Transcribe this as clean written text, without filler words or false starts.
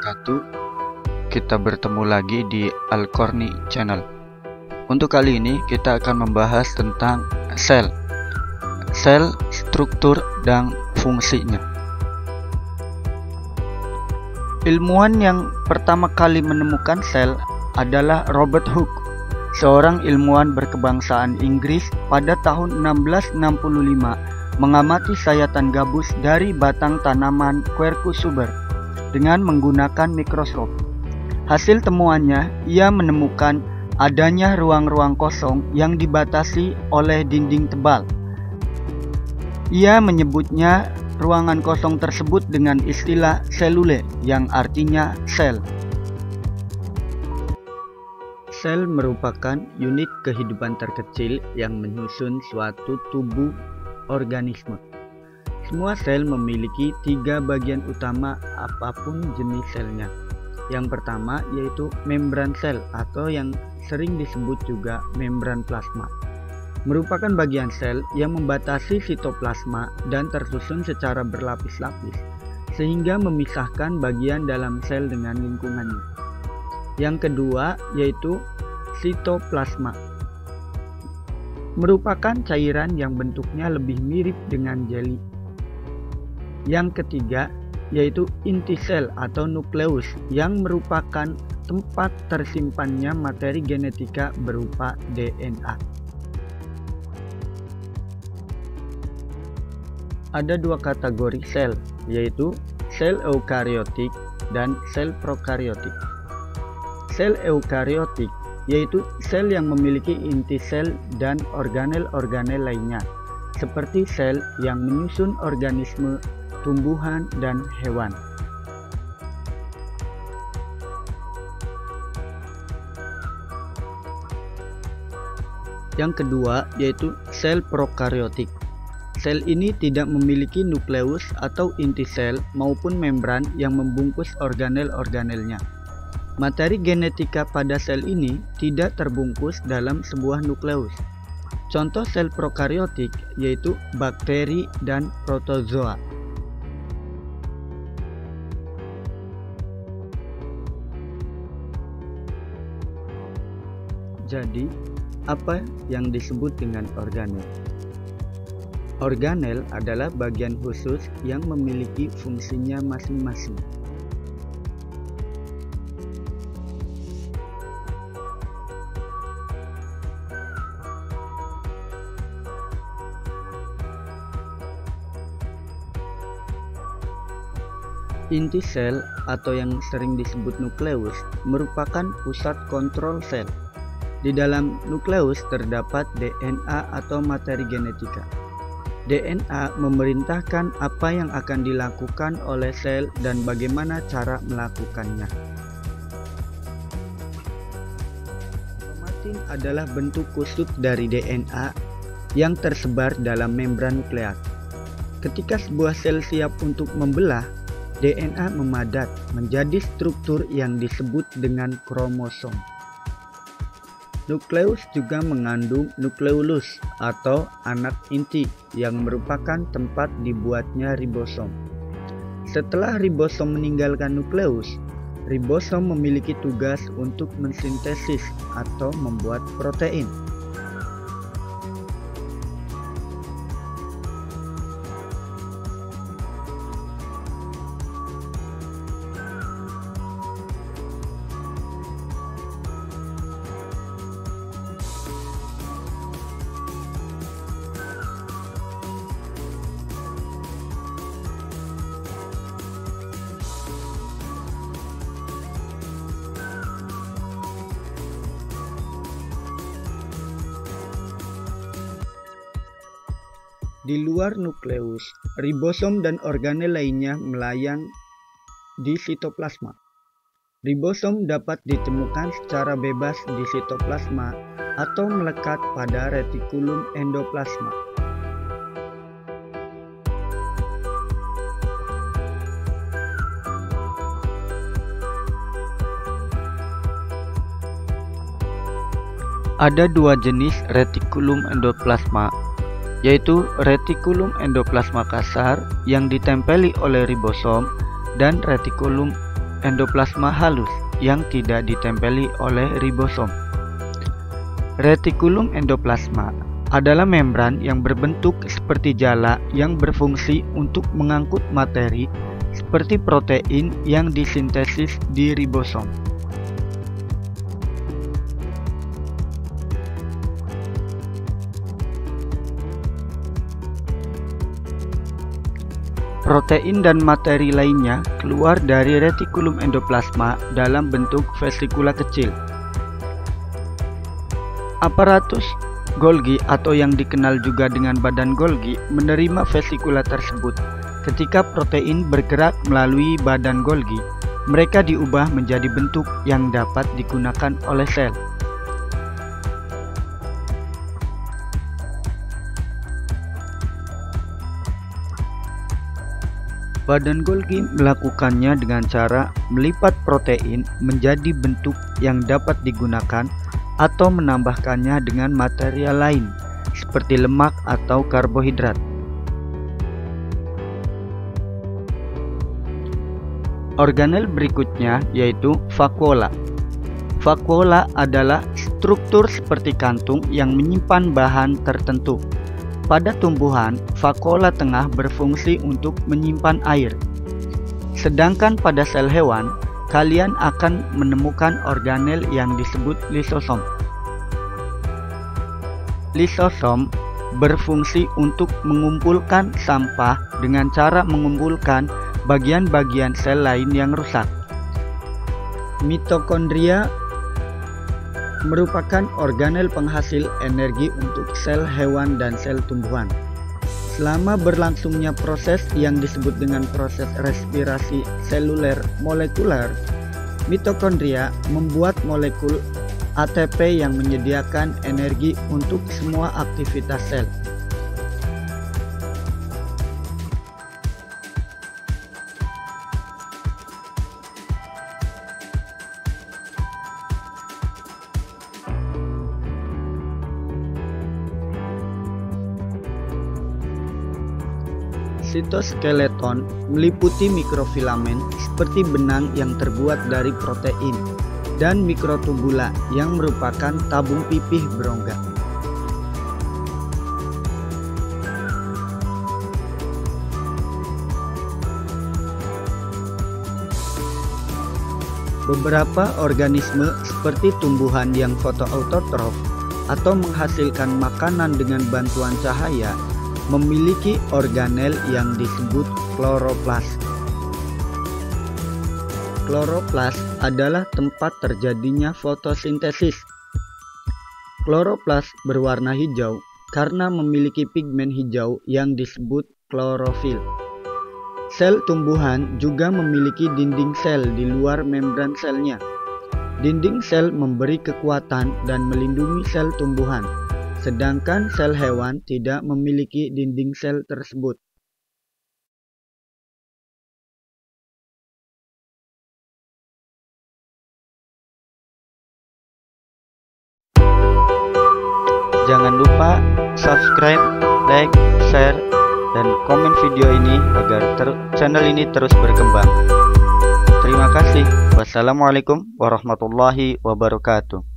wabarakatuh. Kita bertemu lagi di Al-Korni Channel. Untuk kali ini kita akan membahas tentang sel, struktur dan fungsinya. Ilmuwan yang pertama kali menemukan sel adalah Robert Hooke, seorang ilmuwan berkebangsaan Inggris pada tahun 1665, mengamati sayatan gabus dari batang tanaman Quercus suber dengan menggunakan mikroskop. Hasil temuannya, ia menemukan adanya ruang-ruang kosong yang dibatasi oleh dinding tebal. Ia menyebutnya ruangan kosong tersebut dengan istilah selule, yang artinya sel. Sel merupakan unit kehidupan terkecil yang menyusun suatu tubuh organisme. Semua sel memiliki 3 bagian utama apapun jenis selnya. Yang pertama yaitu membran sel atau yang sering disebut juga membran plasma. Merupakan bagian sel yang membatasi sitoplasma dan tersusun secara berlapis-lapis sehingga memisahkan bagian dalam sel dengan lingkungannya. Yang kedua yaitu sitoplasma. Merupakan cairan yang bentuknya lebih mirip dengan jeli. Yang ketiga yaitu inti sel atau nukleus yang merupakan tempat tersimpannya materi genetika berupa DNA. Ada 2 kategori sel, yaitu sel eukariotik dan sel prokariotik. Sel eukariotik yaitu sel yang memiliki inti sel dan organel-organel lainnya, seperti sel yang menyusun organisme, tumbuhan, dan hewan. Yang kedua yaitu sel prokariotik. Sel ini tidak memiliki nukleus atau inti sel maupun membran yang membungkus organel-organelnya. Materi genetika pada sel ini tidak terbungkus dalam sebuah nukleus. Contoh sel prokariotik yaitu bakteri dan protozoa. Jadi, apa yang disebut dengan organel? Organel adalah bagian khusus yang memiliki fungsinya masing-masing. Inti sel atau yang sering disebut nukleus merupakan pusat kontrol sel. Di dalam nukleus terdapat DNA atau materi genetika. DNA memerintahkan apa yang akan dilakukan oleh sel dan bagaimana cara melakukannya. Kromatin adalah bentuk kusut dari DNA yang tersebar dalam membran nukleat. Ketika sebuah sel siap untuk membelah, DNA memadat menjadi struktur yang disebut dengan kromosom. Nukleus juga mengandung nukleolus atau anak inti yang merupakan tempat dibuatnya ribosom. Setelah ribosom meninggalkan nukleus, ribosom memiliki tugas untuk mensintesis atau membuat protein. Di luar nukleus, ribosom dan organel lainnya melayang di sitoplasma. Ribosom dapat ditemukan secara bebas di sitoplasma atau melekat pada retikulum endoplasma. Ada 2 jenis retikulum endoplasma, yaitu retikulum endoplasma kasar yang ditempeli oleh ribosom dan retikulum endoplasma halus yang tidak ditempeli oleh ribosom. Retikulum endoplasma adalah membran yang berbentuk seperti jala yang berfungsi untuk mengangkut materi seperti protein yang disintesis di ribosom. Protein dan materi lainnya keluar dari retikulum endoplasma dalam bentuk vesikula kecil. Aparatus Golgi atau yang dikenal juga dengan badan Golgi menerima vesikula tersebut. Ketika protein bergerak melalui badan Golgi, mereka diubah menjadi bentuk yang dapat digunakan oleh sel. Badan Golgi melakukannya dengan cara melipat protein menjadi bentuk yang dapat digunakan atau menambahkannya dengan material lain seperti lemak atau karbohidrat. Organel berikutnya yaitu vakuola. Vakuola adalah struktur seperti kantung yang menyimpan bahan tertentu. Pada tumbuhan, vakuola tengah berfungsi untuk menyimpan air. Sedangkan pada sel hewan, kalian akan menemukan organel yang disebut lisosom. Lisosom berfungsi untuk mengumpulkan sampah dengan cara mengumpulkan bagian-bagian sel lain yang rusak. Mitokondria merupakan organel penghasil energi untuk sel hewan dan sel tumbuhan. Selama berlangsungnya proses yang disebut dengan proses respirasi seluler molekuler, mitokondria membuat molekul ATP yang menyediakan energi untuk semua aktivitas sel. Sitoskeleton meliputi mikrofilamen seperti benang yang terbuat dari protein dan mikrotubula yang merupakan tabung pipih berongga. Beberapa organisme seperti tumbuhan yang fotoautotrof atau menghasilkan makanan dengan bantuan cahaya memiliki organel yang disebut kloroplas. Kloroplas adalah tempat terjadinya fotosintesis. Kloroplas berwarna hijau karena memiliki pigmen hijau yang disebut klorofil. Sel tumbuhan juga memiliki dinding sel di luar membran selnya. Dinding sel memberi kekuatan dan melindungi sel tumbuhan. Sedangkan sel hewan tidak memiliki dinding sel tersebut. Jangan lupa subscribe, like, share, dan komen video ini agar channel ini terus berkembang. Terima kasih. Wassalamualaikum warahmatullahi wabarakatuh.